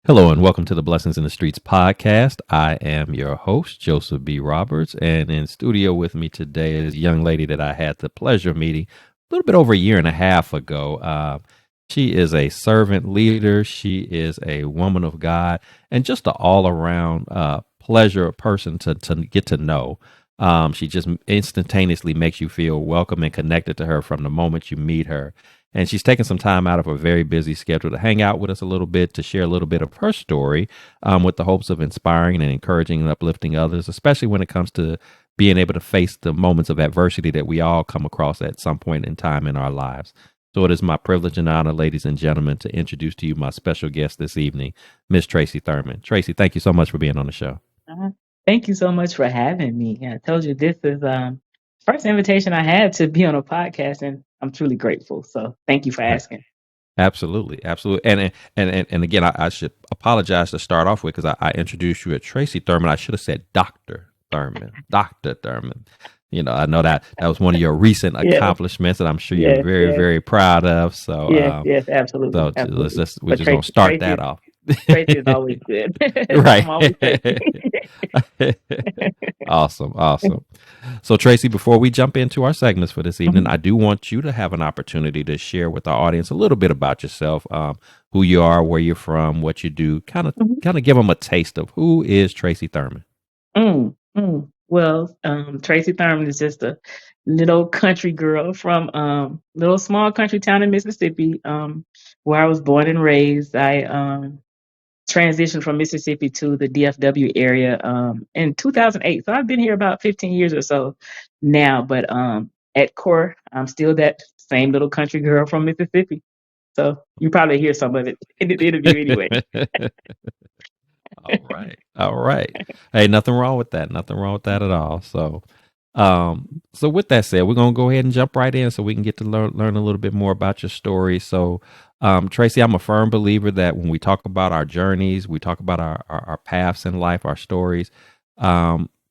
Hello and welcome to the Blessings in the Streets podcast. I am your host, Joseph B. Roberts, and in studio with me today is a young lady that I had the pleasure of meeting a little bit over a year and a half ago. She is a servant leader. She is a woman of God and just an all around pleasure person to get to know. She just instantaneously makes you feel welcome and connected to her from the moment you meet her. And she's taken some time out of a very busy schedule to hang out with us a little bit, to share a little bit of her story with the hopes of inspiring and encouraging and uplifting others, especially when it comes to being able to face the moments of adversity that we all come across at some point in time in our lives. So it is my privilege and honor, ladies and gentlemen, to introduce to you my special guest this evening, Miss Tracy Thurmond. Tracy, thank you so much for being on the show. Uh, Thank you so much for having me. I told you this is first invitation I had to be on a podcast, and I'm truly grateful. So thank you for asking. Absolutely, absolutely, and again, I should apologize to start off with because I introduced you as Tracy Thurmond. I should have said Doctor Thurmond, Doctor Thurmond. I know that was one of your recent Yes, accomplishments, and I'm sure you're yes, very, yes, very proud of. So, yes, absolutely, let's absolutely. just we're But just gonna start that off, Tracy is always good. right? I'm always Tracy. Awesome, awesome. So, Tracy, before we jump into our segments for this evening, Mhm, I do want you to have an opportunity to share with our audience a little bit about yourself, who you are, where you're from, what you do. mhm. Kind of give them a taste of who is Tracy Thurmond. Well, Tracy Thurmond is just a little country girl from little small country town in Mississippi, where I was born and raised. I transitioned from Mississippi to the DFW area in 2008. So I've been here about 15 years or so now. But at core, I'm still that same little country girl from Mississippi. So you probably hear some of it in the interview anyway. All right. All right. Hey, nothing wrong with that. Nothing wrong with that at all. So with that said, we're gonna go ahead and jump right in so we can get to learn a little bit more about your story. So, Tracy, I'm a firm believer that when we talk about our journeys, we talk about our paths in life, our stories.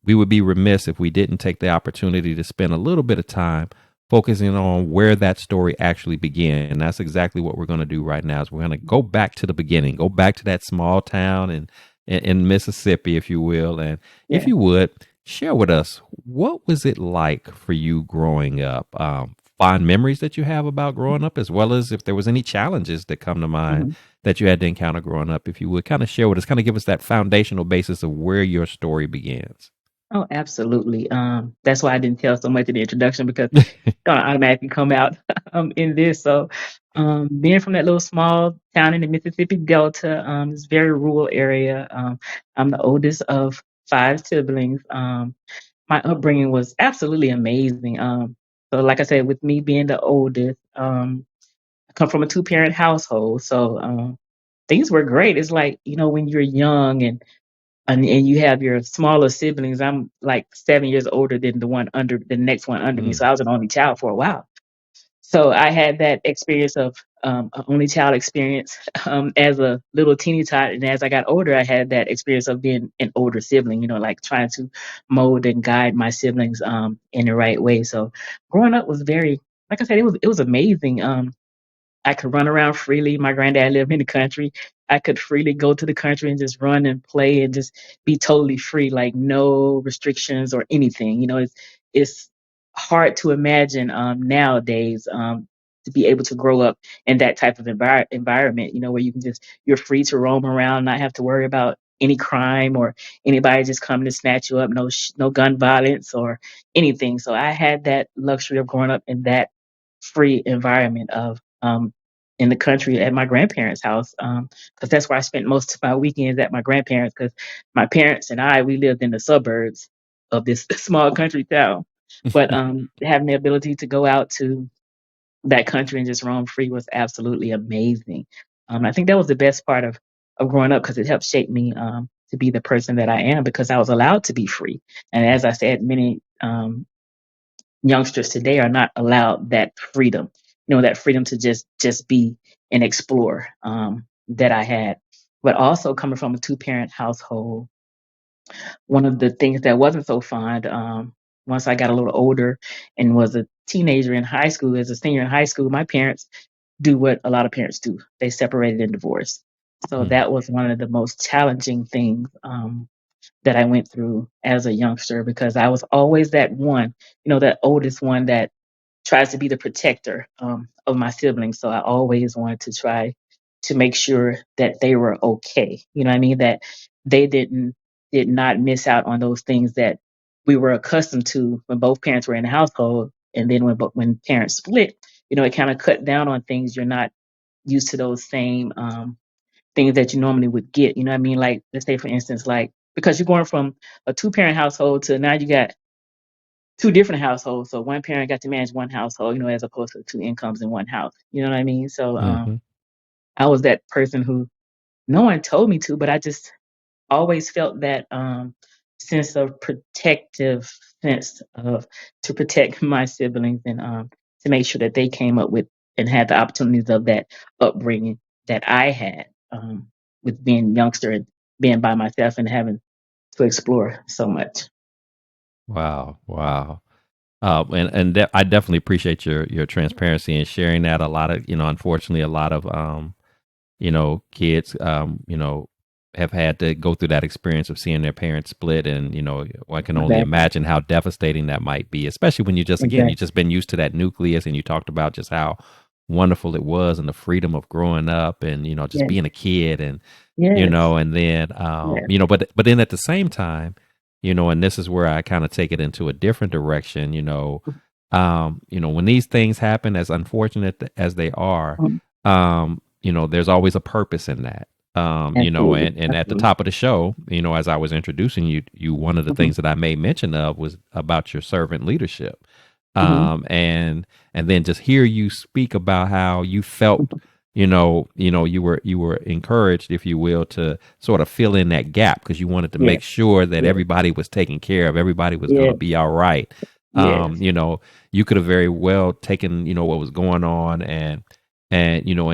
We would be remiss if we didn't take the opportunity to spend a little bit of time focusing on where that story actually began. And that's exactly what we're going to do right now. Is we're going to go back to the beginning, go back to that small town in Mississippi, if you will. And if Yeah. you would share with us, what was it like for you growing up? Fond memories that you have about growing up, as well as if there was any challenges that come to mind Mhm. that you had to encounter growing up. If you would kind of share with us, kind of give us that foundational basis of where your story begins. Oh, absolutely. That's why I didn't tell so much in the introduction because it's gonna automatically come out in this. So, being from that little small town in the Mississippi Delta, this very rural area, I'm the oldest of five siblings. My upbringing was absolutely amazing. So, like I said, with me being the oldest, I come from a two-parent household, so things were great. It's like when you're young and you have your smaller siblings. I'm like 7 years older than the next one under me, Mm, so I was an only child for a while. So I had that experience of a only child experience as a little teeny tot, and as I got older, I had that experience of being an older sibling. Like trying to mold and guide my siblings in the right way. So growing up was very, like I said, it was amazing. I could run around freely. My granddad lived in the country. I could freely go to the country and just run and play and just be totally free, like no restrictions or anything. It's hard to imagine nowadays to be able to grow up in that type of environment. Where you're free to roam around, not have to worry about any crime or anybody just coming to snatch you up. No gun violence or anything. So I had that luxury of growing up in that free environment of in the country at my grandparents' house, because that's where I spent most of my weekends at my grandparents. Because my parents and we lived in the suburbs of this small country town, but having the ability to go out to that country and just roam free was absolutely amazing. I think that was the best part of growing up because it helped shape me to be the person that I am because I was allowed to be free. And as I said, many youngsters today are not allowed that freedom, that freedom to just be and explore that I had. But also coming from a two-parent household, one of the things that wasn't so fun, once I got a little older and was a teenager in high school, as a senior in high school, my parents do what a lot of parents do. They separated and divorced. So Mm. that was one of the most challenging things that I went through as a youngster, because I was always that one, that oldest one that tries to be the protector of my siblings. So I always wanted to try to make sure that they were okay. You know what I mean? That they did not miss out on those things that we were accustomed to when both parents were in the household. And then when parents split, it kind of cut down on things. You're not used to those same things that you normally would get. You know what I mean? Like, let's say, for instance, like, because you're going from a two-parent household to now you got two different households. So one parent got to manage one household, as opposed to two incomes in one house. You know what I mean? So Hmm. I was that person who no one told me to, but I just always felt that sense of protective sense of to protect my siblings, and to make sure that they came up with and had the opportunities of that upbringing that I had, with being youngster and being by myself and having to explore so much. Wow. Wow. And I definitely appreciate your transparency and sharing that. A lot of, unfortunately, a lot of kids, have had to go through that experience of seeing their parents split, and one can only Exactly. imagine how devastating that might be, especially when you Exactly. just been used to that nucleus, and you talked about just how wonderful it was and the freedom of growing up and just Yes. being a kid, and Yes. and then Yes. but then at the same time, and this is where I kind of take it into a different direction, when these things happen, as unfortunate as they are, Mhm. there's always a purpose in that. Absolutely. And at the Absolutely. top of the show, as I was introducing you, one of the Mhm. things that I made mention of was about your servant leadership. Mhm. And then just hear you speak about how you felt, Mhm. you were encouraged, if you will, to sort of fill in that gap because you wanted to Yes. make sure that Yes. everybody was taken care of, everybody was going to Yes. be all right. Yes. You could have very well taken, what was going on, and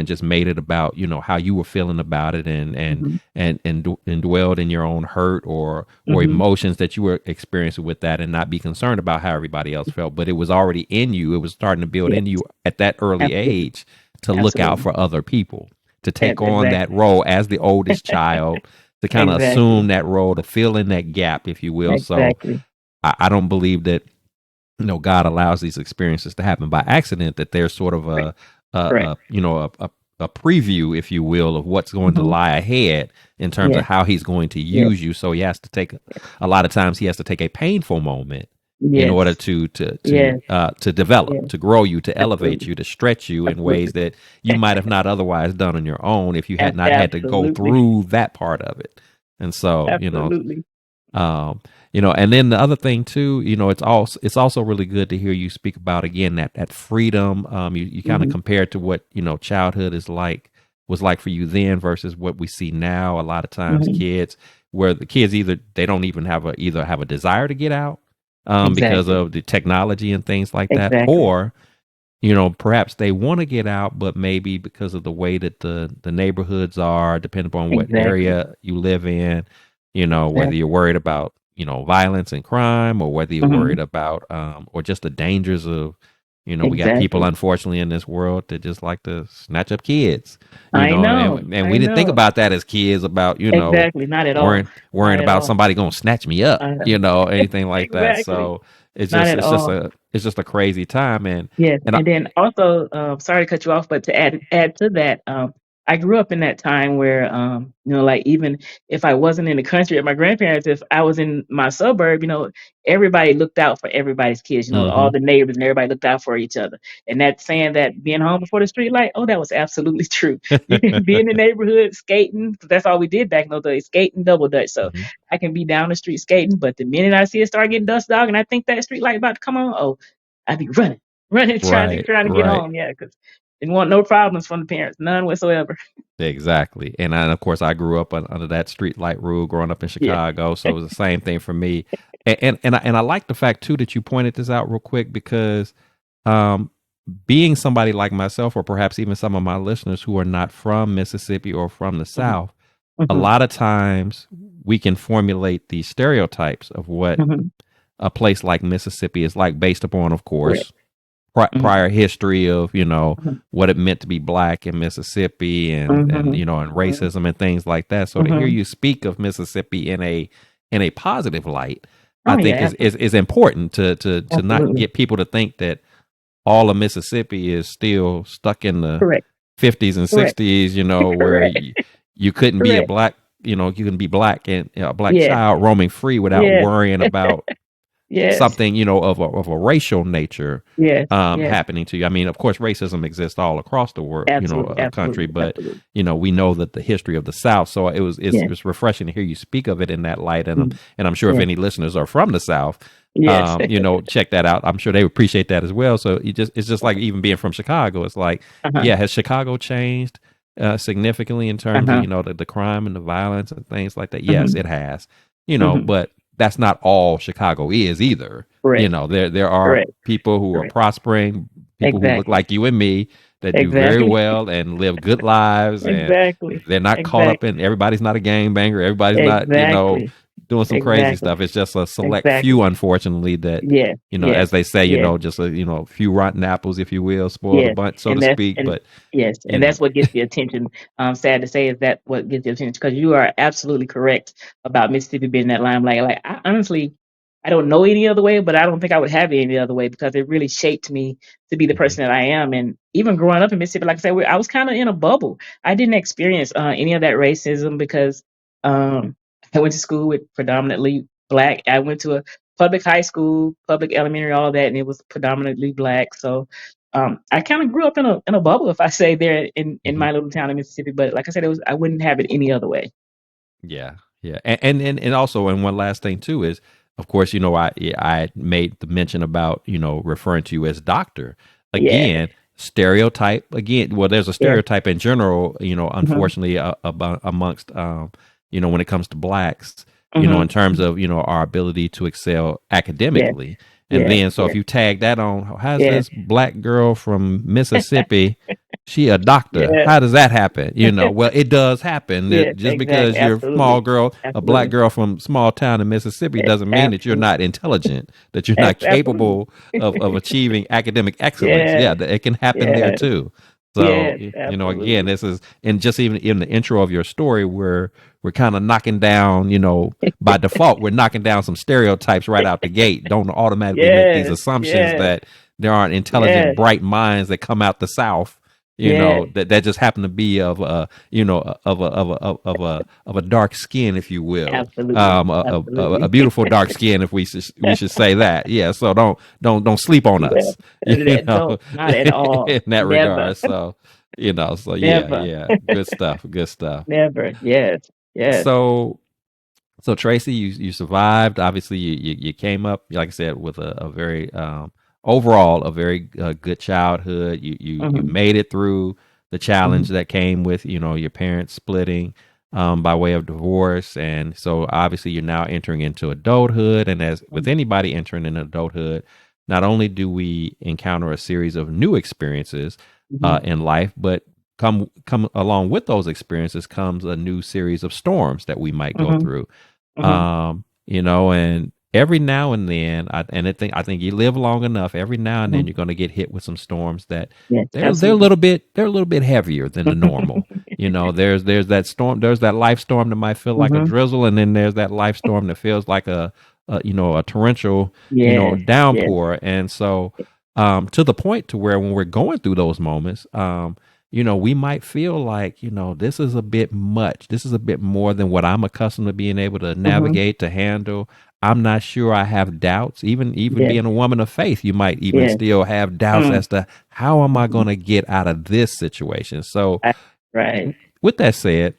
just made it about, how you were feeling about it, Mhm. and dwelled in your own hurt or Mhm. emotions that you were experiencing with that, and not be concerned about how everybody else felt. But it was already in you. It was starting to build Yes. in you at that early Absolutely. age to look out Absolutely. for other people, to take on that Exactly. role as the oldest child, to kind of assume Exactly. that role, to fill in that gap, if you will. So Exactly. I don't believe that God allows these experiences to happen by accident. That there's sort of Correct. Correct. a preview, if you will, of what's going to Mhm. lie ahead in terms of Yes. how He's going to Yes. use you. So He has to take a lot of times He has to take a painful moment in order Yes. Yes. to develop, Yes. to grow you, to elevate Absolutely. you, to stretch you in ways Absolutely. that you might have not otherwise done on your own if you had not had to go Absolutely. through that part of it. And so, Absolutely. um, and then the other thing too, it's also really good to hear you speak about again that freedom. You kind of Mhm. compare it to what childhood was like for you then versus what we see now. A lot of times, Mhm. kids, where the kids they don't even either have a desire to get out, because Exactly. of the technology and things like that, Exactly. or perhaps they want to get out, but maybe because of the way that the neighborhoods are, depending upon what Exactly. area you live in, whether you're Exactly. worried about, violence and crime, or whether you're worried Mhm. about, or just the dangers of, we got people, Exactly. unfortunately, in this world that just like to snatch up kids, I know. and I we didn't think know. about that as kids, about, Exactly. Not at all. worrying Not at about all. somebody going to snatch me up, Uh, anything like that. exactly. So it's Not just, at all. it's just a crazy time. Yes, And I, and then also, sorry to cut you off, but to add to that, I grew up in that time where, like, even if I wasn't in the country at my grandparents, if I was in my suburb, everybody looked out for everybody's kids. All Mhm. the neighbors and everybody looked out for each other. And that saying that being home before the street light, oh, that was absolutely true. You can be in the neighborhood skating, 'cause that's all we did back in those days, skating, double dutch. So Mhm. I can be down the street skating, but the minute I see it start getting dusk dog, and I think that street light about to come on, oh, I'd be running, running, Right, trying to get right. home. Yeah, because didn't want no problems from the parents, none whatsoever. Exactly. And of course I grew up under that street light rule growing up in Yeah. Chicago, so it was the same thing for me. And I like the fact too that you pointed this out real quick because um being somebody like myself, or perhaps even some of my listeners who are not from Mississippi or from the Mhm. South, a Mhm. lot of times we can formulate these stereotypes of what Mhm. a place like Mississippi is like based upon, of Correct. course, Mhm. prior history of, Mhm. what it meant to be black in Mississippi, and Mhm. and Mhm. racism and things like that. So to hear Mhm. you speak of Mississippi in a positive light, I Oh yeah, think is important to not absolutely. get people to think that all of Mississippi is still stuck in the Correct. 50s and Correct. 60s, where Correct. you couldn't be a Correct. black, you can be black and a black Yeah. child roaming free without Yes. worrying about Yes. something, of a racial nature Yes. Yes. happening to you. I mean, of course, racism exists all across the world, Absolutely. country, Absolutely. but Absolutely. we know that the history of the South. So Yes. it's refreshing to hear you speak of it in that light, Mhm. and I'm sure if Yes. any listeners are from the South, Yes. check that out. I'm sure they would appreciate that as well. So it's just like even being from Chicago. It's like, Uh-huh. yeah, has Chicago changed significantly in terms of Uh-huh. the crime and the violence and things like that? Yes, Mhm. it has. Mhm. But that's not all Chicago is either. Correct. There are Correct. people who are Correct. prospering, people who look Exactly. like you and me that do very Exactly. well and live good lives, and Exactly. they're not caught up Exactly. in, everybody's not a gangbanger, everybody's not, Exactly. doing some crazy Exactly. stuff. It's just a select few, Exactly. unfortunately, that, Yes. as Yes. they say, Yes. just a, few rotten apples, if you will, spoil the Yes, bunch, so to and that's speak. and But, yes, you and know, that's what gets the attention. Sad to say is that what gets the attention because you are absolutely correct about Mississippi being that limelight. Like I honestly, I don't know any other way, but I don't think I would have it any other way because it really shaped me to be the mhm, person that I am. And even growing up in Mississippi, like I said, I was kind of in a bubble. I didn't experience any of that racism because um, I went to school with predominantly black. I went to a public high school, public elementary, all that, and it was predominantly black. So I kind of grew up in a bubble, if I say there in mhm. my little town in Mississippi. But like I said, I wouldn't have it any other way. Yeah, yeah, and also, and one last thing too is, of course, I made the mention about referring to you as doctor Yeah, again. Stereotype again. Well, there's a yeah, stereotype in general, hmm unfortunately, about amongst when it comes to blacks, in hmm terms of our ability to excel yeah, academically, and yeah, then so yeah, if you tag that on, how's yeah, this black girl from Mississippi? She a doctor. yeah, How does that happen? Well, it does happen. yeah. That just Exactly, because you're a small absolutely, girl, a black absolutely, girl from small town in Mississippi, doesn't mean that you're absolutely, not intelligent, that you're not absolutely. capable of achieving academic excellence. Yeah, Yeah, it can happen there yeah, too. So, yes, again, absolutely. this is, and just even in the intro of your story, we're kind of knocking down, by default, we're knocking down some stereotypes right out the gate. Don't automatically make these Yes, assumptions yes, that there aren't intelligent, yes, bright minds that come out the South, yes, that just happen to be of of a dark skin, if you will, absolutely, a absolutely. beautiful dark skin, if we should say that. Yeah. So don't sleep on Yeah, us, you know, don't, not at all. in that Never, regard. So, so yeah, never, yeah, good stuff, good stuff. never. Yes, yes. So, Tracy, you survived. Obviously, you came up, like I said, with a very overall a very good childhood. You hmm made it through the challenge hmm that came with your parents splitting by way of divorce, and so obviously you're now entering into adulthood. And as with anybody entering in adulthood, not only do we encounter a series of new experiences hmm in life, but come along with those experiences comes a new series of storms that we might go hmm through. hmm And every now and then, I think you live long enough. Every now and then, hmm you're going to get hit with some storms that Yes, they're a absolutely. little bit heavier than the normal. There's that storm, there's that life storm that might feel like a hmm drizzle, and then there's that life storm that feels like a torrential Yes, yes. downpour. And so to the point to where when we're going through those moments, we might feel like, this is a bit much. This is a bit more than what I'm accustomed to being able to hmm navigate, to handle. I'm not sure. I have doubts. Even Yes, being a woman of faith, you might even yes. still have doubts Mm. as to how am I Mhm. going to get out of this situation. So, Right, right. with that said,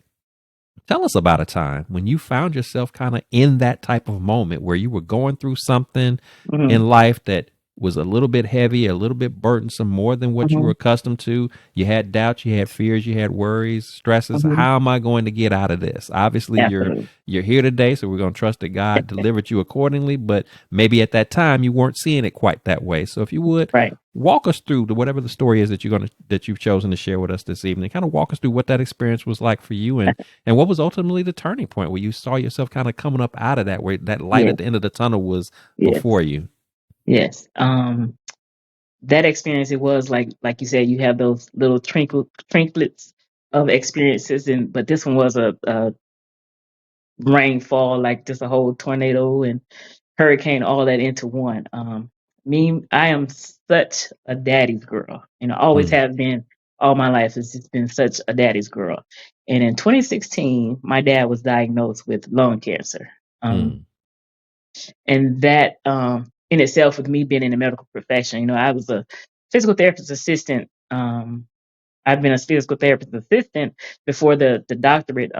tell us about a time when you found yourself kind of in that type of moment where you were going through something Mhm, in life that was a little bit heavy, a little bit burdensome, more than what you were mhm, accustomed to. You had doubts, you had fears, you had worries, stresses. mhm. How am I going to get out of this? Obviously, Absolutely. you're here today, so we're going to trust that God delivered you accordingly. But maybe at that time you weren't seeing it quite that way. So if you would Right. walk us through whatever the story is that you've chosen to share with us this evening. Kind of walk us through what that experience was like for you, and what was ultimately the turning point where you saw yourself kind of coming up out of that, where that light Yes, at the end of the tunnel was yes, before you. yes. that experience, it was like you said, you have those little trinklets of experiences, and but this one was a rainfall, like just a whole tornado and hurricane, all that into one. I am such a daddy's girl. Always Mm, have been all my life. It's just been such a daddy's girl. And in 2016, my dad was diagnosed with lung cancer. mm, And that in itself, with me being in the medical profession, I was a physical therapist assistant. I've been a physical therapist assistant before the doctorate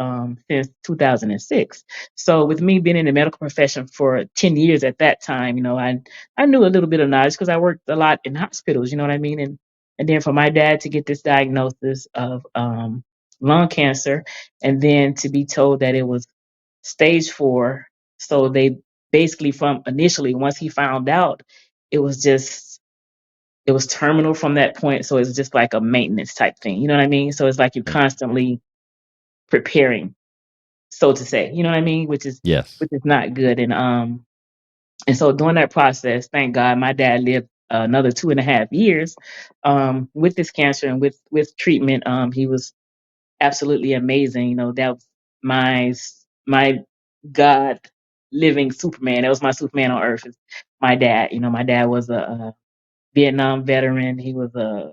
since 2006. So with me being in the medical profession for 10 years at that time, I knew a little bit of knowledge because I worked a lot in hospitals, you know what I mean? And then for my dad to get this diagnosis of lung cancer, and then to be told that it was stage 4. So they basically, from initially, once he found out, it was just it was terminal from that point. So it's just like a maintenance type thing. You know what I mean? So it's like you're mm. constantly preparing, so to say. You know what I mean? Yes. Which is not good. And so during that process, thank God, my dad lived another 2.5 years with this cancer and with treatment. He was absolutely amazing. That was my God living Superman. That was my Superman on earth. Is my dad. My dad was a Vietnam veteran. He was a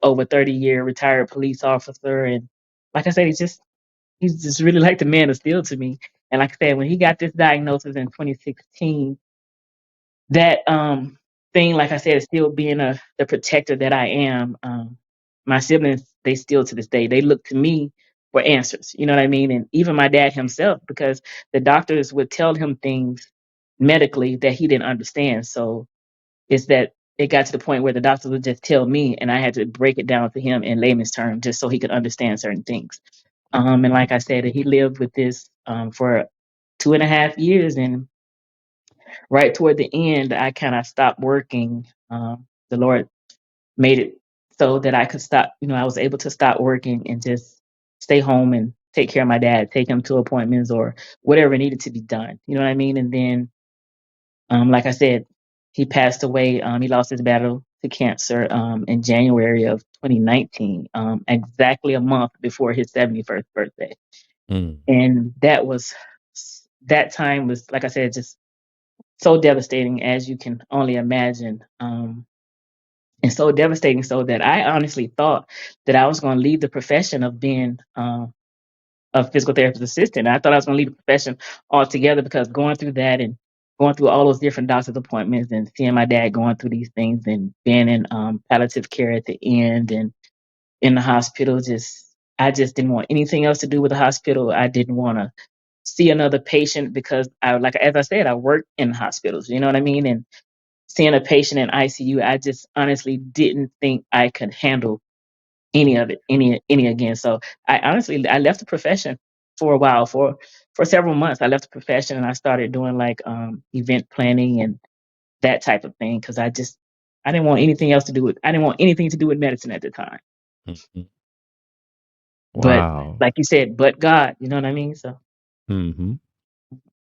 over 30-year retired police officer, and like I said, he's just really like the man of steel to me. And like I said, when he got this diagnosis in 2016, that thing, like I said, is still being the protector that I am. My siblings, they still to this day, they look to me for answers. You know what I mean? And even my dad himself, because the doctors would tell him things medically that he didn't understand. So it's that it got to the point where the doctors would just tell me, and I had to break it down to him in layman's terms, just so he could understand certain things. And like I said, he lived with this for 2.5 years, and right toward the end, I kind of stopped working. The Lord made it so that I could stop. I was able to stop working and just stay home and take care of my dad, take him to appointments or whatever needed to be done. You know what I mean? And then, like I said, he passed away. He lost his battle to cancer in January of 2019, exactly a month before his 71st birthday. Mm, And that time was, like I said, just so devastating as you can only imagine. And so devastating, so that I honestly thought that I was going to leave the profession of being a physical therapist assistant. I thought I was going to leave the profession altogether, because going through that and going through all those different doctor's appointments and seeing my dad going through these things and being in palliative care at the end and in the hospital, I just didn't want anything else to do with the hospital. I didn't want to see another patient, because as I said, I worked in hospitals. You know what I mean? And seeing a patient in ICU, I just honestly didn't think I could handle any of it, any again. So I left the profession for a while, for several months. I left the profession and I started doing like event planning and that type of thing, because I didn't want anything else to do with I didn't want anything to do with medicine at the time. mhm. But Wow. like you said, but God, you know what I mean? So Hmm.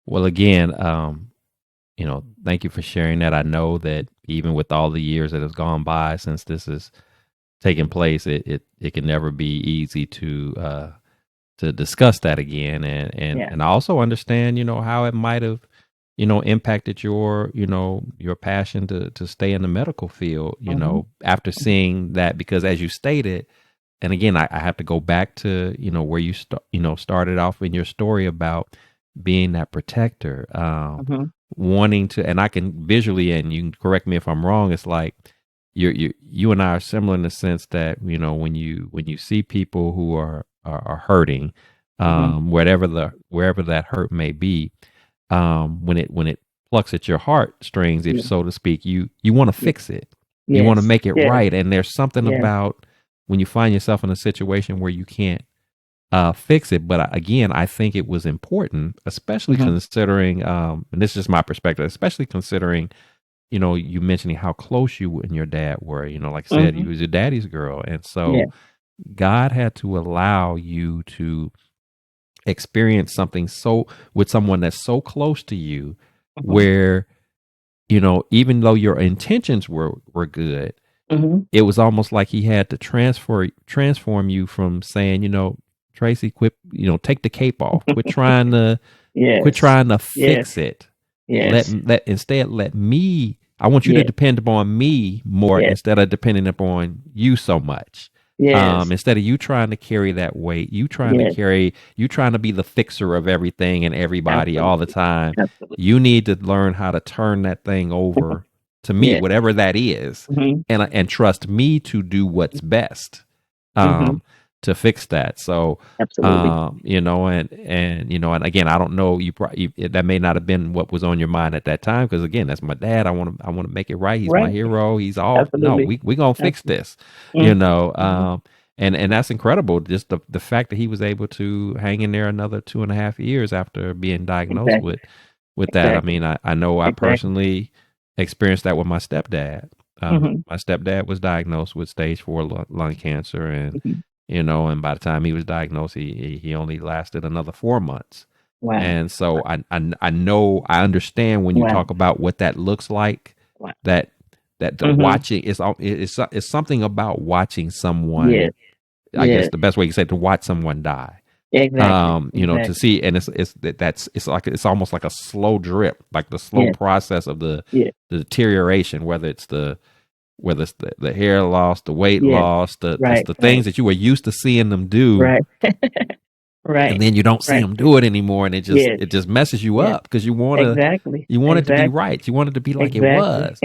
Well, again, thank you for sharing that. I know that even with all the years that has gone by since this has taken place, it can never be easy to discuss that again. yeah. And I also understand, how it might have, impacted your passion to stay in the medical field, Hmm. after seeing that, because as you stated, and again, I have to go back to, where started off in your story about being that protector, Hmm. wanting to, and I can visually, and you can correct me if I'm wrong. It's like you and I are similar in the sense that, when you see people who are hurting, Hmm. wherever that hurt may be, when it plucks at your heartstrings, if Yeah. so to speak, you want to Yeah. fix it. You want to Yes. make it Yes. right. And there's something Yes. about when you find yourself in a situation where you can't fix it. But again, I think it was important, especially Hmm. considering, and this is just my perspective, especially considering, you mentioning how close you and your dad were. Like I said, Hmm. you was your daddy's girl, and Yeah. so God had to allow you to experience something so with someone that's so close to you, Hmm. where, even though your intentions were good, Mhm. it was almost like he had to transform you from saying, Tracy, quit, take the cape off, quit Yes. trying to Yes. fix it. Yes. Instead let me. I want you to Yes. depend upon me more Yes. instead of depending upon you so much. Yes. Instead of you trying to carry that weight, Yes. you trying to be the fixer of everything and everybody all the Absolutely. time. Absolutely. You need to learn how to turn that thing over to me, Yes. whatever that is, Mhm. and trust me to do what's best. Mhm. Um, to fix that. So, Absolutely. and again, I don't know. That may not have been what was on your mind at that time, because again, that's my dad. I want to make it right. He's my Right. hero. He's all no. Absolutely. We gonna fix Absolutely. this. You Mhm. know. Mhm. And that's incredible. Just the fact that he was able to hang in there another 2.5 years after being diagnosed Exactly. with that. I Exactly. mean, I know I Exactly. personally experienced that with my stepdad. Mhm. My stepdad was diagnosed with stage 4 lung cancer, and Mhm. and by the time he was diagnosed, he only lasted another 4 months. Wow. And so I know, I understand when you Wow. talk about what that looks like. Wow. That the Mhm. watching it's something about watching someone. Yes. I guess Yes. the best way you say, to watch someone die. Exactly. To Exactly. see, and it's almost like a slow drip, like the slow Yes. process of Yes. the deterioration, whether it's the hair loss, the weight Yes. loss, Right. the Right. things that you were used to seeing them do, Right. and Right. then you don't see Right. them do it anymore, and Yes. it just messes you Yes. up, because Exactly. you want it to be Exactly. right, you want it to be like it Exactly. was,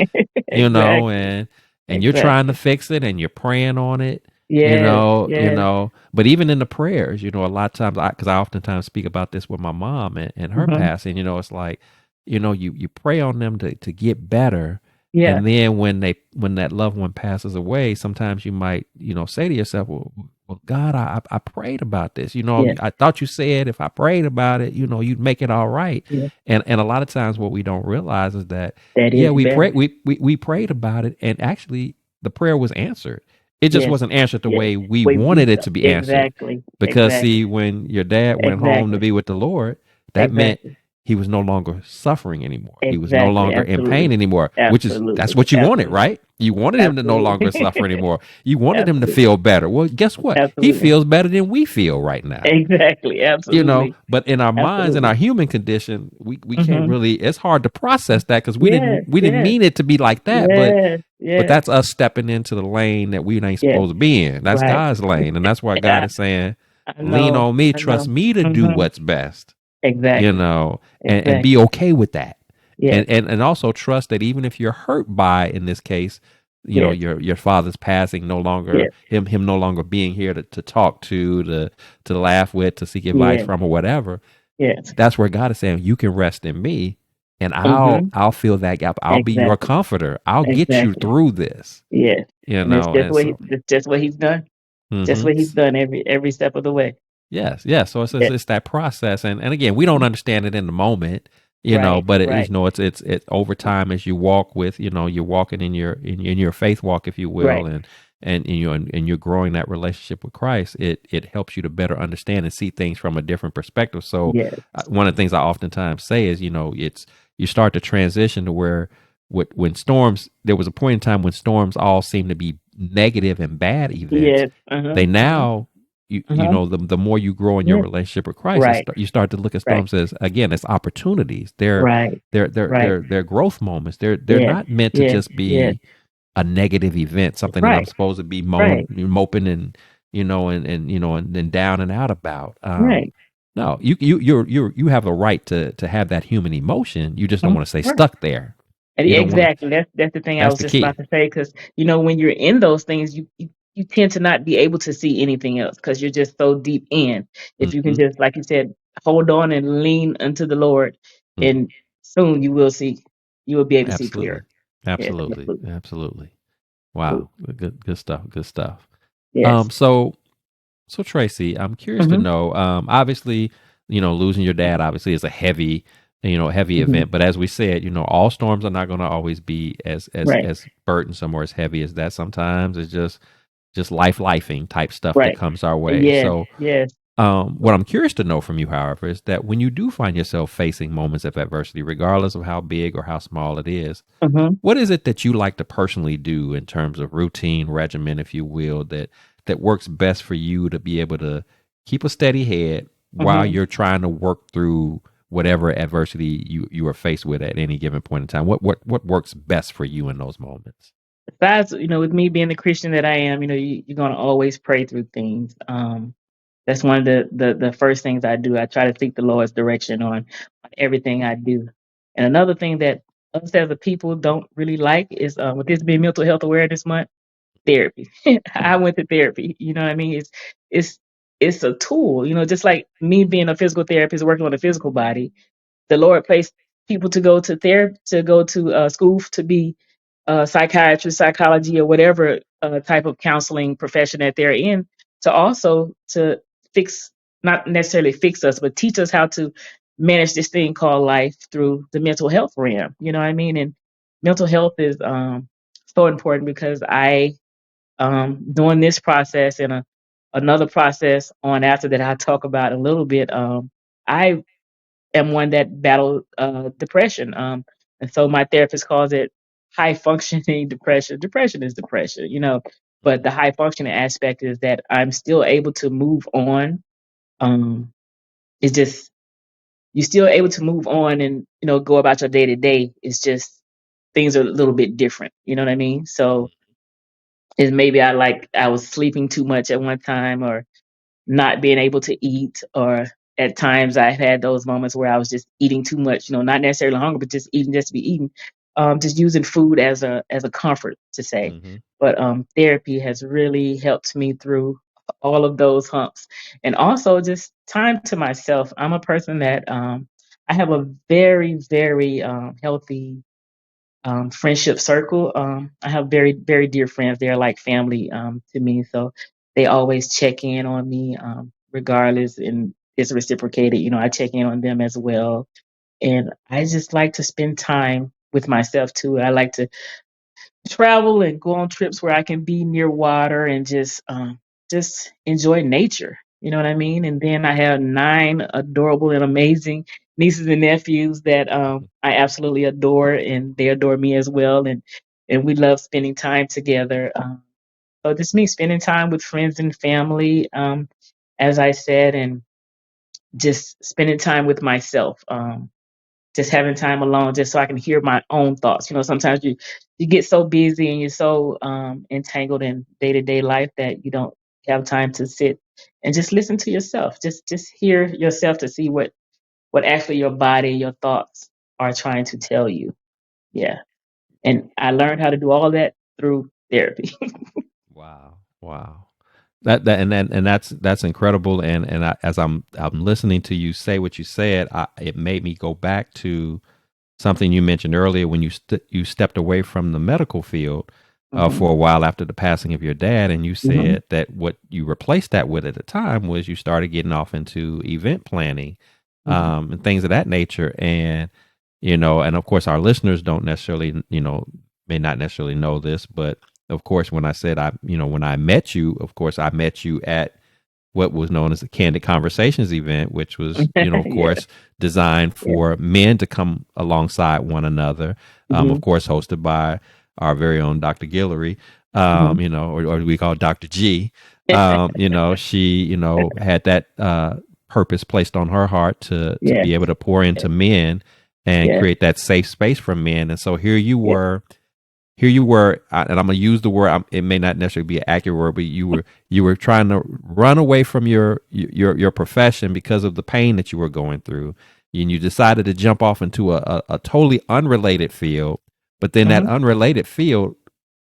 Exactly. and you're trying to Exactly. fix it, and you're praying on it, Yes. Yes. but even in the prayers, a lot of times, because I oftentimes speak about this with my mom and her Mhm. passing, it's like, you pray on them to get better. Yeah. And then when that loved one passes away, sometimes you might, say to yourself, well, God, I prayed about this. Yes. I thought you said if I prayed about it, you'd make it all right. Yes. And a lot of times what we don't realize is that, That yeah, is we better. prayed, we prayed about it, and actually the prayer was answered. It just Yes. wasn't answered the Yes. way we Wait, wanted it to be answered. exactly. Because Exactly. see, when your dad went home to Exactly. be with the Lord, that meant Exactly. he was no longer suffering anymore. He was no Exactly. longer in pain Absolutely. anymore, that's Absolutely. what you wanted, Absolutely. right? You wanted him to no Absolutely. longer suffer anymore. You wanted him to Absolutely. feel better. Well, guess what? He Absolutely. feels better than we feel right now. Exactly. Absolutely. But in our minds, in our Absolutely. human condition, we can't Mhm. really, it's hard to process that, because Yes. we didn't Yes. mean it to be like that. Yes. But Yes. that's us stepping into the lane that we ain't Yes. supposed to be in. That's Right. God's lane. And that's why God Yeah. is saying, I lean know. on me, I trust know. me to do Mhm. what's best, Exactly. and be Exactly. okay with that. Yes. And also trust that even if you're hurt by, in this case, Yes. your father's passing, no longer Yes. him no longer being here to talk to laugh with, to seek advice Yes. from, or whatever. Yes. That's where God is saying, you can rest in me, and Mhm. I'll fill that gap. I'll be your Exactly. comforter. I'll get you Exactly. through this. Yes. And it's just And what so, that's just what he's done. Just hmm what he's done every step of the way. yes, yes. So Yeah. it's that process, and again, we don't understand it in the moment, Right. but Right. it's over time, as you walk with, you're walking in your faith walk, if you will, Right. and you're growing that relationship with Christ. It helps you to better understand and see things from a different perspective. So, Yes. one of the things I oftentimes say is, it's you start to transition to where, when storms, there was a point in time when storms all seem to be negative and bad events. Yes. Uh-huh. They Uh-huh. now, Uh-huh. the more you grow in your Yes. relationship with Christ, Right. you start to look at Right. storms as, again, as opportunities. Right. Right. They're growth moments. They're Yes. not meant to Yes. just Yes. be a negative event, something that I'm Right. supposed to be Right. moping, and and then down and out about. Right. No, you have a right to have that human emotion. You just don't Mhm. want to stay Right. stuck there. And You don't want to. exactly. That's the thing I That's was the just about key. to say, because when you're in those things, you tend to not be able to see anything else because you're just so deep in. If you can Hmm. just, like you said, hold on and lean unto the Lord, and soon you will be able to see Absolutely. clearer. Yes, Absolutely. absolutely. Absolutely. Absolutely. Wow. Good stuff. Good stuff. Yes. So Tracy, I'm curious to Mhm. know, obviously, losing your dad obviously is a heavy Mhm. event, but as we said, all storms are not going to always be Right. as burdensome or as heavy as that. Sometimes it's just lifing type stuff that Right. comes our way. Yes. So, Yes. What I'm curious to know from you, however, is that when you do find yourself facing moments of adversity, regardless of how big or how small it is, Hmm. what is it that you like to personally do in terms of routine, regimen, if you will, that works best for you to be able to keep a steady head while Hmm. you're trying to work through whatever adversity you are faced with at any given point in time? What works best for you in those moments? Besides, with me being the Christian that I am, you're gonna always pray through things. That's one of the first things I do. I try to seek the Lord's direction on everything I do. And another thing that us as a people don't really like is, with this being Mental Health Awareness Month, therapy. I went to therapy. You know what I mean? It's it's a tool. Just like me being a physical therapist working on the physical body, the Lord placed people to go to therapy, to go to school to be psychiatry, psychology, or whatever type of counseling profession that they're in, to also to fix, not necessarily fix us, but teach us how to manage this thing called life through the mental health realm. You know what I mean? And mental health is so important because I, doing this process and another process on after that I talk about a little bit. I am one that battled depression. And so my therapist calls it high functioning depression. Depression is depression, but the high functioning aspect is that I'm still able to move on. It's just, you're still able to move on and, go about your day to day. It's just things are a little bit different. You know what I mean? So is maybe I was sleeping too much at one time, or not being able to eat, or at times I've had those moments where I was just eating too much, not necessarily hunger, but just eating just to be eating. Just using food as a comfort to say. Mm-hmm. But therapy has really helped me through all of those humps. And also just time to myself. I'm a person that I have a very, very healthy friendship circle. I have very, very dear friends. They're like family to me. So they always check in on me, regardless, and it's reciprocated. I check in on them as well. And I just like to spend time with myself too. I like to travel and go on trips where I can be near water and just enjoy nature. You know what I mean? And then I have 9 adorable and amazing nieces and nephews that I absolutely adore, and they adore me as well. And we love spending time together. So just me spending time with friends and family, as I said, and just spending time with myself. Just having time alone just so I can hear my own thoughts. Sometimes you get so busy and you're so entangled in day-to-day life that you don't have time to sit and just listen to yourself. Just hear yourself to see what actually your body, your thoughts are trying to tell you. Yeah. And I learned how to do all that through therapy. Wow. Wow. That's incredible. And as I'm listening to you say what you said, it made me go back to something you mentioned earlier when you stepped away from the medical field Hmm. for a while after the passing of your dad, and you Hmm. said that what you replaced that with at the time was you started getting off into event planning Hmm. and things of that nature. And and of course our listeners don't necessarily may not necessarily know this, but of course when I said when I met you, of course I met you at what was known as the Candid Conversations event, which was, of Yeah. course, designed Yeah. for men to come alongside one another. Hmm. Of course, hosted by our very own Dr. Guillory, Hmm. or we call Dr. G. She, had that purpose placed on her heart to Yeah. be able to pour into men and Yeah. create that safe space for men. And so here you were, and I'm gonna use the word. It may not necessarily be an accurate word, but you were trying to run away from your profession because of the pain that you were going through, and you decided to jump off into a totally unrelated field. But then that Hmm. unrelated field,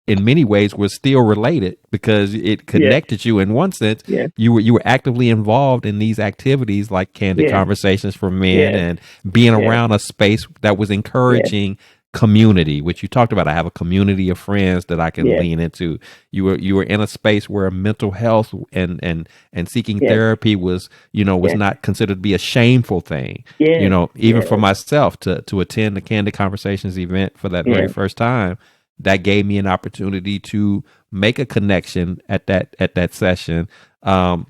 in many ways, was still related because it Yeah. connected you in one sense. Yeah. You were actively involved in these activities like Candid Yeah. Conversations for Men Yeah. and being Yeah. around a space that was Yeah. encouraging community, which you talked about. I have a community of friends that I can Yeah. lean into. You were in a space where mental health and seeking Yeah. therapy was Yeah. not considered to be a shameful thing. Yes, Even for yes, myself to attend the Candid Conversations event for that very yes, first time, that gave me an opportunity to make a connection at that session, um,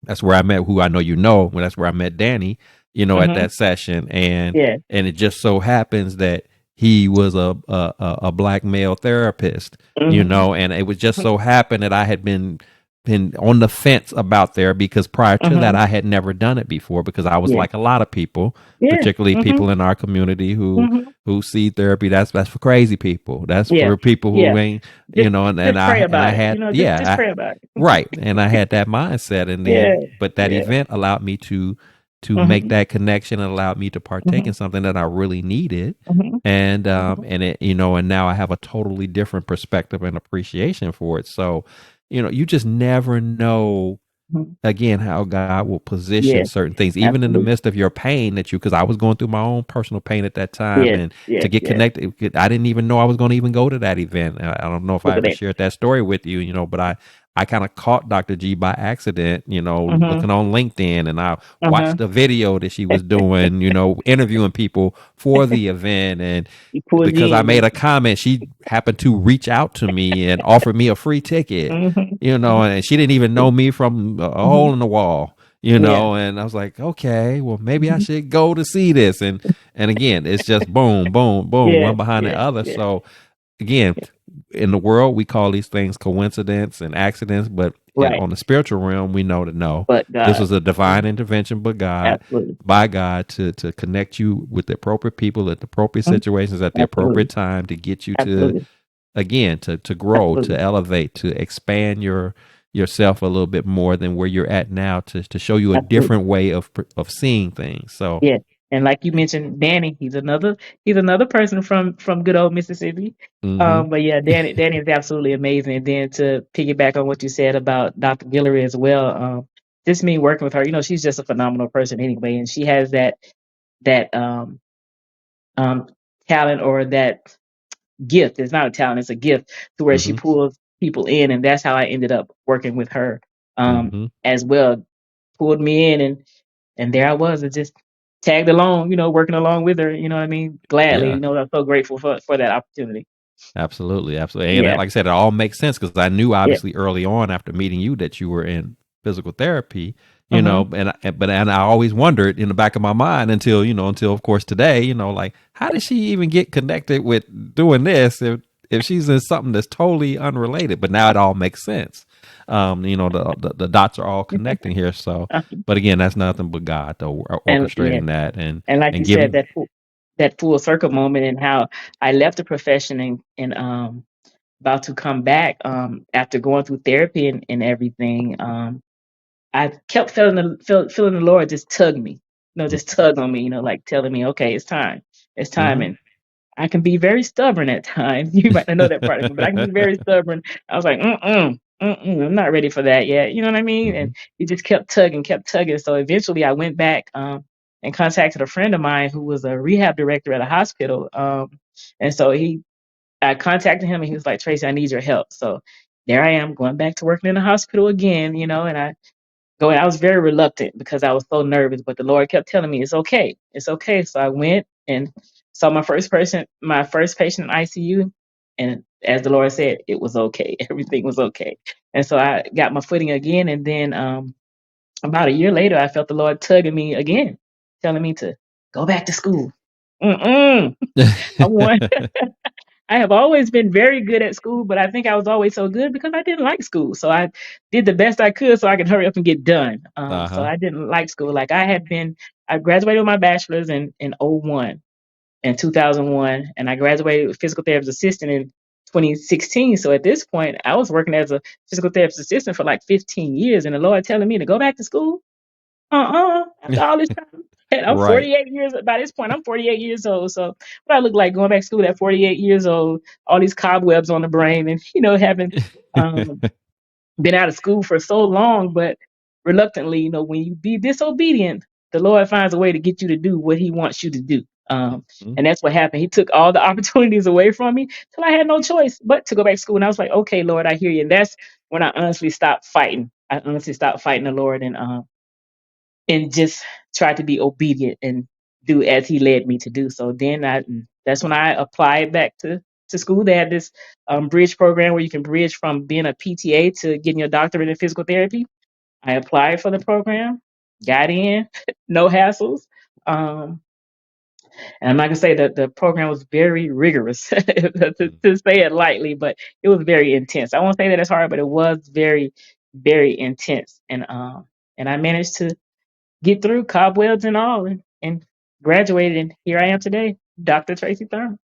That's where I met who I know you know. Well, that's where I met Danny, at Mhm. that session, and Yeah. and it just so happens that he was a black male therapist, Mhm. and it was just so happened that I had been on the fence about there because prior to that Mhm. I had never done it before because I was Yeah. like a lot of people, Yeah. particularly Mhm. people in our community Mhm. who see therapy. That's for crazy people. That's Yeah. for people Yeah. who ain't, Just and pray I about it. had, Just yeah, pray about it. right. And I had that mindset, and Yeah. then but that Yeah. event allowed me to make Mhm. that connection and allowed me to partake in Mhm. something that I really needed. Mhm. Mhm. And it, and now I have a totally different perspective and appreciation for it. So, you just never know, Mhm. again, how God will position Yeah. certain things, even in the Absolutely. midst of your pain because I was going through my own personal pain at that time. Yes. And to Yes. get Yes. connected, I didn't even know I was going to even go to that event. I don't know if I Look at ever that. shared that story with you, but I kind of caught Dr. G by accident, Mhm. looking on LinkedIn, and I Uh-huh. watched the video that she was doing, interviewing people for the event. And He pulled because you I in, made didn't a comment, she happened to reach out to me and offered me a free ticket, he? Mhm. and she didn't even know me from a hole Mhm. in the wall, Yeah. and I was like, okay, well, maybe I Mhm. should go to see this. And again, it's just boom, boom, boom, Yeah. one behind the Yeah. other. Yeah. So again, in the world, we call these things coincidence and accidents, but Right. on the spiritual realm, we know that no, But this God. was a divine Mhm. intervention, but Absolutely. by God, to connect you with the appropriate people at the appropriate Mhm. situations at the appropriate Absolutely. time to get you to, Absolutely. again, to grow, to Absolutely. elevate, to expand yourself a little bit more than where you're at now, to show you a Absolutely. different way of seeing things. So, Yeah. And like you mentioned, Danny, he's another person from good old Mississippi. hmm But yeah, Danny is absolutely amazing. And then to piggyback on what you said about Dr. Guillory as well, just me working with her, she's just a phenomenal person anyway, and she has that um talent or that gift. It's not a talent, it's a gift to where she hmm pulls people in, and that's how I ended up working with her hmm as well. Pulled me in, and there I was, I just tagged along, working along with her, you know what I mean? Gladly, yeah. I'm so grateful for that opportunity. Absolutely, absolutely, and Yeah, like I said, it all makes sense because I knew yeah. obviously early on after meeting you that you were in physical therapy, Mhm. and I always wondered in the back of my mind until of course today, like how did she even get connected with doing this if she's in something that's totally unrelated? But now it all makes sense. The dots are all connecting here. So, but again, that's nothing but God though, And yeah, orchestrating that and and like you and said, giving. that full circle moment, and how I left the profession and about to come back after going through therapy and everything. I kept feeling the Lord just tug me, just tug on me, like telling me, okay, it's time. Mm-hmm. And I can be very stubborn at times. You might not know that part of me, but I can be very stubborn. I was like, I'm not ready for that yet. You know what I mean? hmm And he just kept tugging, kept tugging. So eventually I went back and contacted a friend of mine who was a rehab director at a hospital. And so I contacted him and he was like, Tracy, I need your help. So there I am going back to working in the hospital again, and I was very reluctant because I was so nervous, but the Lord kept telling me it's okay. It's okay. So I went and saw my first patient in ICU. And as the Lord said, it was okay. Everything was okay. And so I got my footing again. And then about a year later, I felt the Lord tugging me again, telling me to go back to school. Mm-mm. I want I have always been very good at school, but I think I was always so good because I didn't like school. So I did the best I could so I could hurry up and get done. So uh-huh. I didn't like school. Like I graduated with my bachelor's in '01, in 2001, and I graduated with physical therapist assistant in 2016. So at this point, I was working as a physical therapist assistant for like 15 years, and the Lord telling me to go back to school. After all this time. And I'm Right. 48 years, by this point, I'm 48 years old. So what I look like going back to school at 48 years old, all these cobwebs on the brain and, having um, been out of school for so long, but reluctantly, when you be disobedient, the Lord finds a way to get you to do what he wants you to do. Mhm. And that's what happened. He took all the opportunities away from me till I had no choice but to go back to school. And I was like, okay, Lord, I hear you. And that's when I honestly stopped fighting. I honestly stopped fighting the Lord and just try to be obedient and do as he led me to do. So then that's when I applied back to school. They had this bridge program where you can bridge from being a PTA to getting your doctorate in physical therapy. I applied for the program, got in, no hassles. Um, and I'm not gonna say that the program was very rigorous to say it lightly, but it was very intense. I won't say that it's hard, but it was very, very intense. And I managed to get through cobwebs and all, and graduated. And here I am today, Dr. Tracy Thurmond.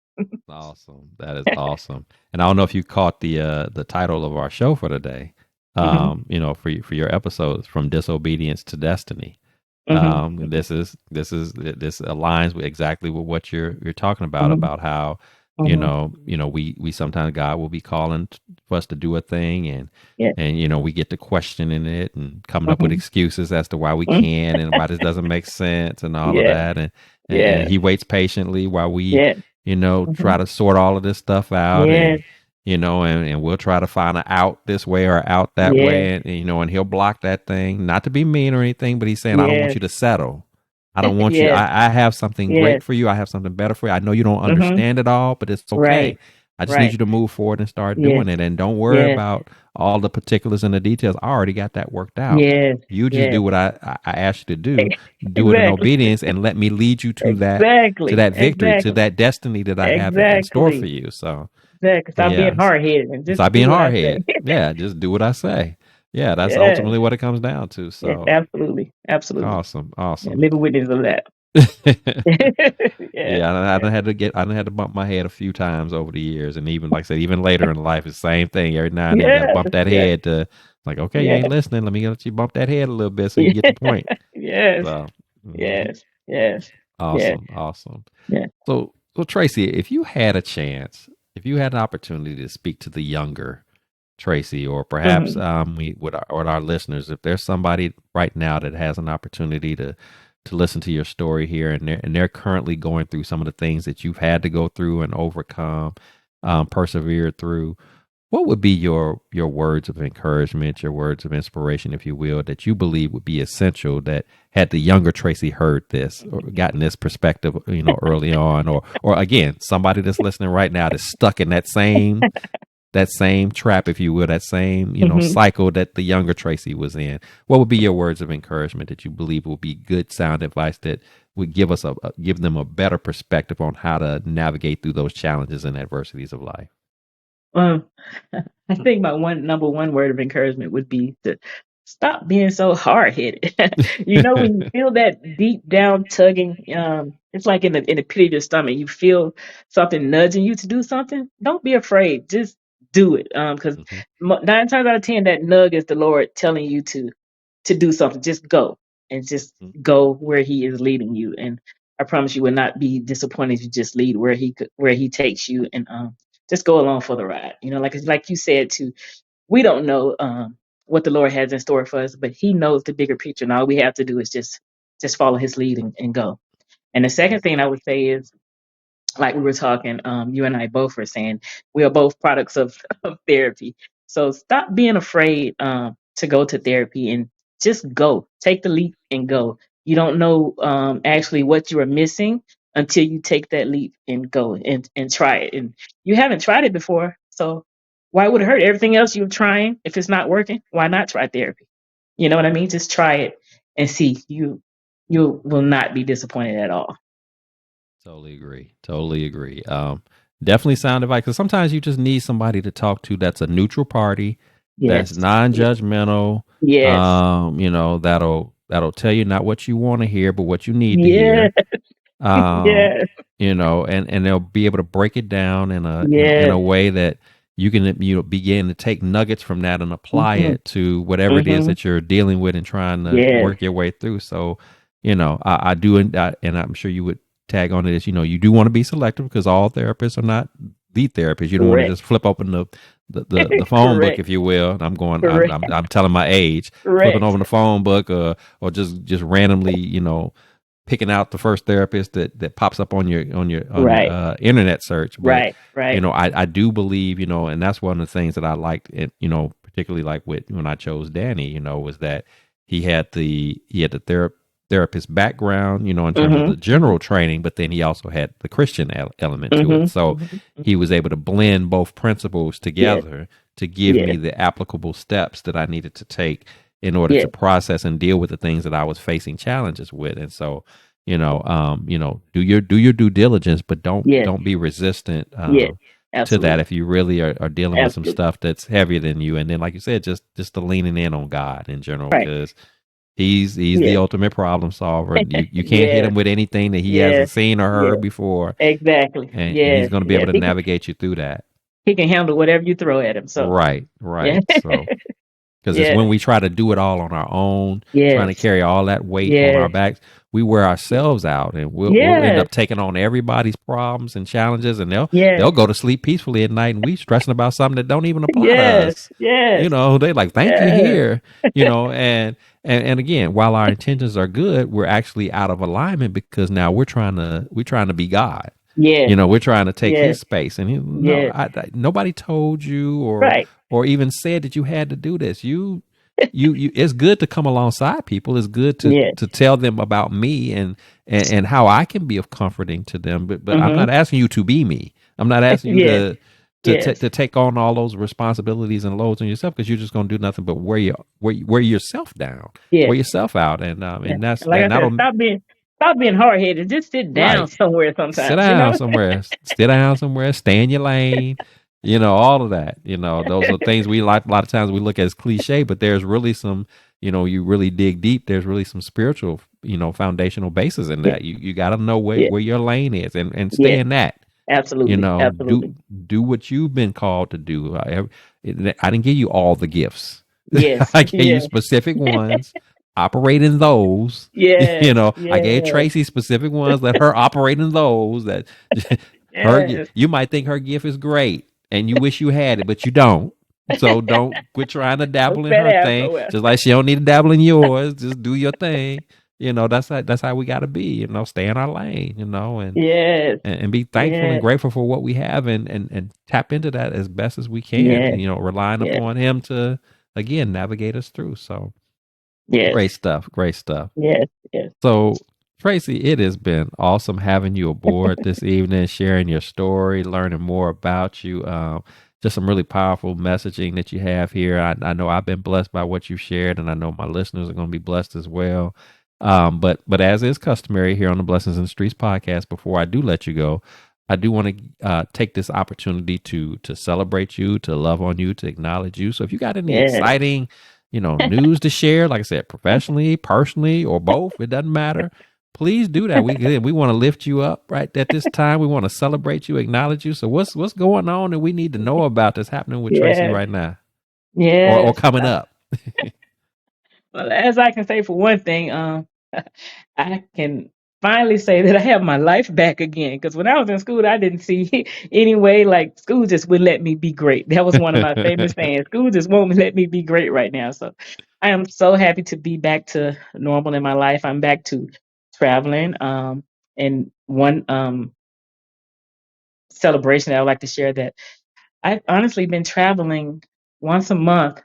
Awesome. That is awesome. And I don't know if you caught the title of our show for today. Hmm. For your episodes, from disobedience to destiny. Hmm. This aligns with exactly with what you're talking Hmm. about how Hmm. we sometimes God will be calling for us to do a thing, Yeah. and we get to questioning it and coming up with Hmm. excuses as to why we Hmm. can and why this doesn't make sense and all of Yeah. that, and Yeah. he waits patiently while we Yeah. try Hmm. to sort all of this stuff out, Yeah. and and we'll try to find an out this way or out that Yeah. way. And he'll block that thing, not to be mean or anything, but he's saying, I don't want Yeah. you to settle. I don't want you. Yeah. I have something Yeah. great for you. I have something better for you. I know you don't Hmm. understand it all, but it's okay. Right. I just need Right. you to move forward and start Yeah. doing it. And don't worry Yeah. about all the particulars and the details. I already got that worked out. Yeah. You just Yeah. do what I asked you to do. Do it in Exactly. obedience, and let me lead you to Exactly. that victory, to Exactly. that destiny that I have in store for Exactly. you. So Exactly. Stop being yes. hard headed and just Stop being do what I hard head. say. Yeah, just do what I say. Yeah, that's Yeah. ultimately what it comes down to. Yeah. So Absolutely. Absolutely. awesome, Yeah. awesome. Living witness of that. Yeah. Yeah, I Yeah. done had to bump my head a few times over the years, and even like I said, even later in life, it's the same thing. Every now and then, you got to Yeah. bump that Yeah. head to like, okay, you Yeah. ain't listening. Let you bump that head a little bit so you get the Yeah. point. Yes. So, mhm. Yes. Yes. Yeah. Awesome, awesome. Yeah. So Tracy, if you had a chance, if you had an opportunity to speak to the younger Tracy, or perhaps Hmm. we with our listeners, if there's somebody right now that has an opportunity to listen to your story here, and they're currently going through some of the things that you've had to go through and overcome, persevered through, what would be your words of encouragement, your words of inspiration, if you will, that you believe would be essential, that had the younger Tracy heard this or gotten this perspective, early on, or again, somebody that's listening right now that's stuck in that same trap, if you will, that same, Hmm. cycle that the younger Tracy was in. What would be your words of encouragement that you believe would be good sound advice that would give them a better perspective on how to navigate through those challenges and adversities of life? Um, I think my number one word of encouragement would be to stop being so hard headed. When you feel that deep down tugging, it's like in the pit of your stomach. You feel something nudging you to do something. Don't be afraid. Just do it. Because Hmm. 9 times out of 10, that nug is the Lord telling you to do something. Just go and just go where He is leading you. And I promise you will not be disappointed if you just lead where He takes you, and just go along for the ride. Like you said too, we don't know what the Lord has in store for us, but He knows the bigger picture, and all we have to do is just follow His lead and go. And the second thing I would say is, like we were talking, you and I both were saying, we are both products of, of therapy. So stop being afraid to go to therapy and just go. Take the leap and go. You don't know actually what you are missing until you take that leap and go and try it. And you haven't tried it before. So why would it hurt? Everything else you're trying, if it's not working, why not try therapy? You know what I mean? Just try it and see. You will not be disappointed at all. Totally agree. Totally agree. Definitely sound advice, because sometimes you just need somebody to talk to that's a neutral party, that's Yes. non-judgmental. Yes. That'll tell you not what you want to hear, but what you need to Yeah. hear. Um, Yes. and they'll be able to break it down in a Yes. way that you can begin to take nuggets from that and apply Mhm. it to whatever it is Mhm. that you're dealing with and trying to Yes. work your way through. So, I do, and I'm sure you would tag on to this. You do want to be selective, because all therapists are not the therapists. You don't want to Correct. just flip open the phone book, Correct. if you will. And Correct. I'm telling my age, flipping Correct. open the phone book, or just randomly, picking out the first therapist that pops up on your Right. internet search. But Right. Right. I do believe, and that's one of the things that I liked, particularly like when I chose Danny, was that he had the therapist background, in terms of the Mhm. Mhm. general training, but then he also had the Christian element to it. Mhm. So Mhm. he was able to blend both principles Yes. together to give me Yes. the applicable steps that I needed to take, in order Yeah. to process and deal with the things that I was facing challenges with. And so, do your due diligence, but Yes. don't be resistant Yes. to that Absolutely. if you really are dealing with some Absolutely. stuff that's heavier than you. And then, like you said, just the leaning in on God in general, Right. because he's the Yes. ultimate problem solver. You can't hit Yes. him with anything that he Yes. hasn't seen or Yes. heard before, Exactly. and he's Yes. going to be able Yes. to navigate you through that. He can handle whatever you throw at him. So Right, yeah. right. So because it's Yeah. when we try to do it all on our own, trying to Yes. carry all that weight on our Yes. backs, we wear ourselves out, and we'll end Yes. up taking on everybody's problems and challenges, and they'll Yes. go to sleep peacefully at night, and we stressing about something that don't even apply to Yes. us. Yes. They like, thank you Yes. here, and again, while our intentions are good, we're actually out of alignment because now we're trying to be God. Yes. We're trying to take Yes. his space, and no, Yes. nobody told you Right. or even said that you had to do this. You it's good to come alongside people. It's good Yes. to tell them about me and how I can be of comforting to them. But I'm Mm-hmm. not asking you to be me. I'm not asking you Yes. Yes. to take on all those responsibilities and loads on yourself, because you're just going to do nothing but wear yourself down, wear Yes. yourself out, and Yeah. that's Like I said, that'll stop being hard headed. Just sit down right. somewhere Sit sometimes, down somewhere. Sit down somewhere. Stay in your lane. All of that. Those are things we like. A lot of times we look at as cliche, but there's really some. You really dig deep. There's really some spiritual, foundational basis in Yeah. that. You got to know Yeah. where your lane is and stay Yes. in that. Absolutely. Do Absolutely. do what you've been called to do. I didn't give you all the gifts. Yes. I gave you Yes. specific ones. Operate in those. Yes. I gave Yes. Tracy specific ones. Let her operate in those. That Yes. you might think her gift is great, and you wish you had it, but you don't. So don't quit trying to Go dabble in sit her down thing. somewhere. Just like she don't need to dabble in yours. Just do your thing. That's how we got to be. Stay in our lane. Yes. And be thankful and Yes. grateful for what we have, and tap into that as best as we can. Yes. Relying Yes. upon him to again navigate us through. So Yes. great stuff. Great stuff. Yes. Yes. So, Tracy, it has been awesome having you aboard this evening, sharing your story, learning more about you. Just some really powerful messaging that you have here. I know I've been blessed by what you shared, and I know my listeners are going to be blessed as well. But as is customary here on the Blessings in the Streets podcast, before I do let you go, I do want to take this opportunity to celebrate you, to love on you, to acknowledge you. So if you got any Yes. exciting news to share, like I said, professionally, personally, or both, it doesn't matter. Please do that. We want to lift you up right at this time. We want to celebrate you, acknowledge you. So what's going on that we need to know about that's happening with Tracy Yes. right now, or Yes. coming up? Well, as I can say for one thing, I can finally say that I have my life back again. Because when I was in school, I didn't see any way like school just wouldn't let me be great. That was one of my famous sayings. School just won't let me be great right now. So I am so happy to be back to normal in my life. I'm back to traveling. And one celebration that I would like to share that I've honestly been traveling once a month.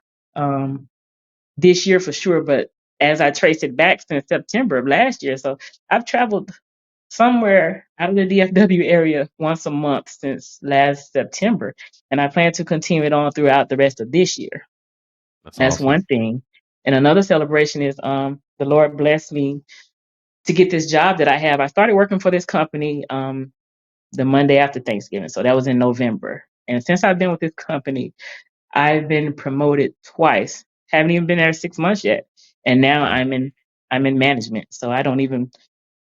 This year for sure, but as I trace it back since September of last year, so I've traveled somewhere out of the DFW area once a month since last September, and I plan to continue it on throughout the rest of this year. That's That's awesome. one thing. And another celebration is the Lord blessed me to get this job that I have. I started working for this company the Monday after Thanksgiving, so that was in November. And since I've been with this company, I've been promoted twice. Haven't even been there 6 months yet, and now Wow. I'm in management. So I don't even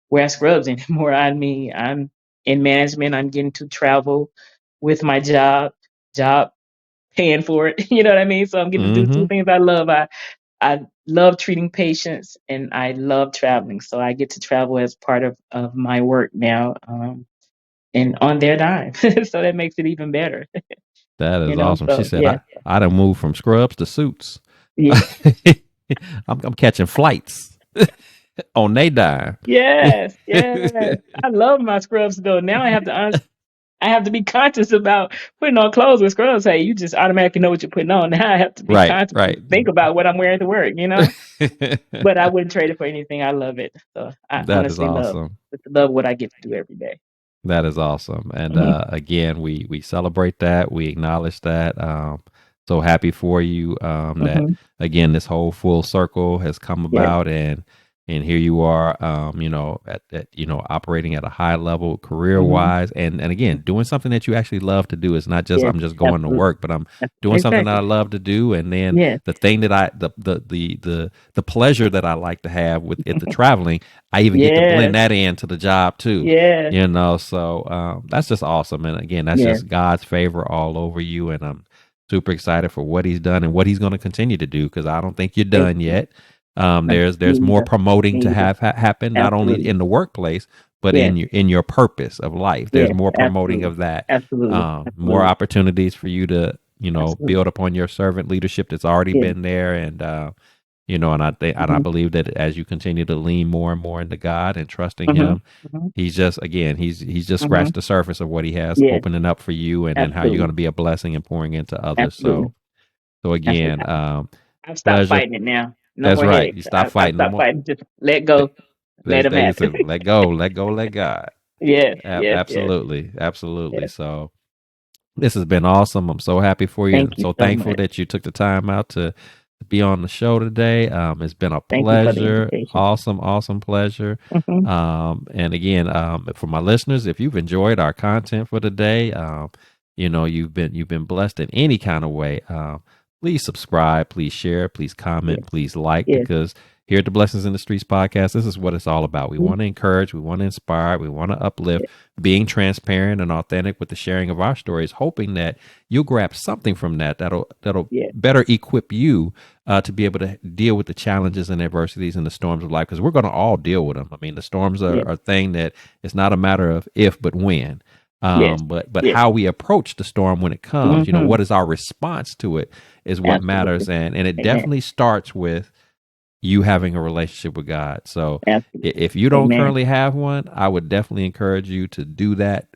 wear scrubs anymore. I mean, I'm in management. I'm getting to travel with my job paying for it. You know what I mean? So I'm getting to do two Mm-hmm. things I love. I love treating patients, and I love traveling. So I get to travel as part of my work now, and on their dime. So that makes it even better. That is awesome. She So said, yeah, I done moved from scrubs to suits. yeah. I'm catching flights on they dime. Yes, yes. I love my scrubs though. Now I have to be conscious about putting on clothes with scrubs. Hey, you just automatically know what you're putting on. Now I have to be Right, conscious right. and think about what I'm wearing to work. But I wouldn't trade it for anything. I love it. So I That is honestly awesome. love what I get to do every day. That is awesome. And Mhm. again, we celebrate that. We acknowledge that. so happy for you that Mhm. again this whole full circle has come Yes. about, and here you are, at operating at a high level career Mhm. wise, and again doing something that you actually love to do. It's not just Yes. I'm just going to Absolutely. work, but I'm doing something that I Exactly. love to do, and then Yes. the thing that the pleasure that I like to have with it, the traveling, I even get to blend Yes. that into the job too. Yes. So that's just awesome, and again, that's Yes. just God's favor all over you, and I'm super excited for what he's done and what he's going to continue to do, because I don't think you're done Exactly. yet. No, There's me more either. promoting Me to either. have happen, not only Absolutely. in the workplace, but Yes. in your purpose of life. There's Yes. more promoting Absolutely. of that. Absolutely. More Absolutely. opportunities for you to Absolutely. build upon your servant leadership that's already Yes. been there, and I Mhm. believe that as you continue to lean more and more into God and trusting Mhm. Him, Mhm. he's just Mhm. scratched the surface of what He has Yes. opening up for you, and then how you're going Absolutely. to be a blessing and pouring into others. Absolutely. So That's it. again, I've stopped pleasure. fighting it now. No That's more right. headaches. You stop I've fighting no stopped more. fighting. Just let go. Let There's them David at says, it. let go, let go, let God. Yes. Yes. Yes. Absolutely. Yes. So this has been awesome. I'm so happy for you. I'm Thank you so so thankful much. that you took the time out to be on the show today. It's been a Thank you for the pleasure. invitation. Awesome pleasure. Hmm. And again, for my listeners, if you've enjoyed our content for today, you've been blessed in any kind of way. Please subscribe, please share, please comment, Yes. please like, Yes. because here at the Blessings in the Streets podcast, this is what it's all about. We Mhm. want to encourage, we want to inspire, we want to uplift, Yes. being transparent and authentic with the sharing of our stories, hoping that you'll grab something from that'll Yes. better equip you to be able to deal with the challenges and adversities and the storms of life, because we're going to all deal with them. I mean, the storms are Yes. a thing that it's not a matter of if but when. Yes. But Yes. how we approach the storm when it comes, Hmm. what is our response to it is what matters, Absolutely. and it Amen. definitely starts with you having a relationship with God. So Absolutely. if you don't Amen. currently have one, I would definitely encourage you to do that.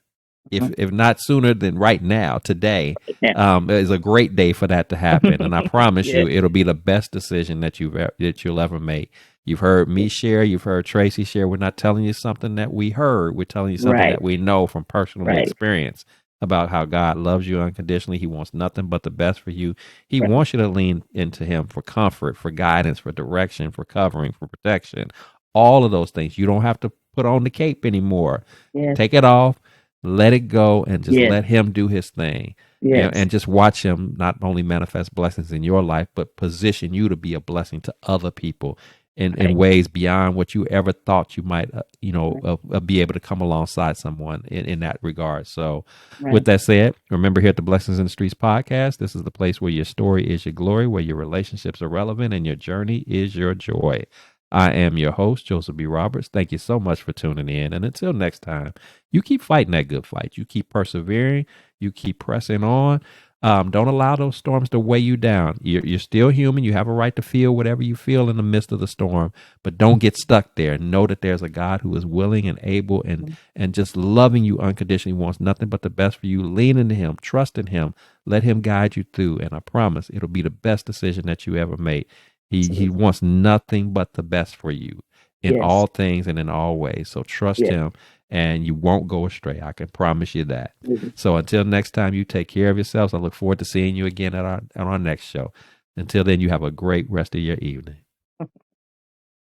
Hmm. If not sooner than right now, today Yeah. is a great day for that to happen, and I promise you, Yes. it'll be the best decision that you'll ever make. You've heard me Yes. share, you've heard Tracy share. We're not telling you something that we heard. We're telling you something Right. that we know from personal Right. experience about how God loves you unconditionally. He wants nothing but the best for you. He Right. wants you to lean into Him for comfort, for guidance, for direction, for covering, for protection. All of those things. You don't have to put on the cape anymore. Yes. Take it off, let it go, and just Yes. let Him do His thing. Yes. And just watch Him not only manifest blessings in your life, but position you to be a blessing to other people in Right. ways beyond what you ever thought you might, Right. be able to come alongside someone in that regard. So, with Right. that said, remember, here at the Blessings in the Streets podcast, this is the place where your story is your glory, where your relationships are relevant, and your journey is your joy. I am your host, Joseph B. Roberts. Thank you so much for tuning in. And until next time, you keep fighting that good fight. You keep persevering. You keep pressing on. Don't allow those storms to weigh you down. You're still human. You have a right to feel whatever you feel in the midst of the storm, but don't get stuck there. Know that there's a God who is willing and able and just loving you unconditionally, wants nothing but the best for you. Lean into Him, trust in Him, let Him guide you through. And I promise it'll be the best decision that you ever made. He Absolutely. wants nothing but the best for you in Yes. all things and in all ways. So trust Yes. Him, and you won't go astray. I can promise you that. Absolutely. So until next time, you take care of yourselves. I look forward to seeing you again at our next show. Until then, you have a great rest of your evening.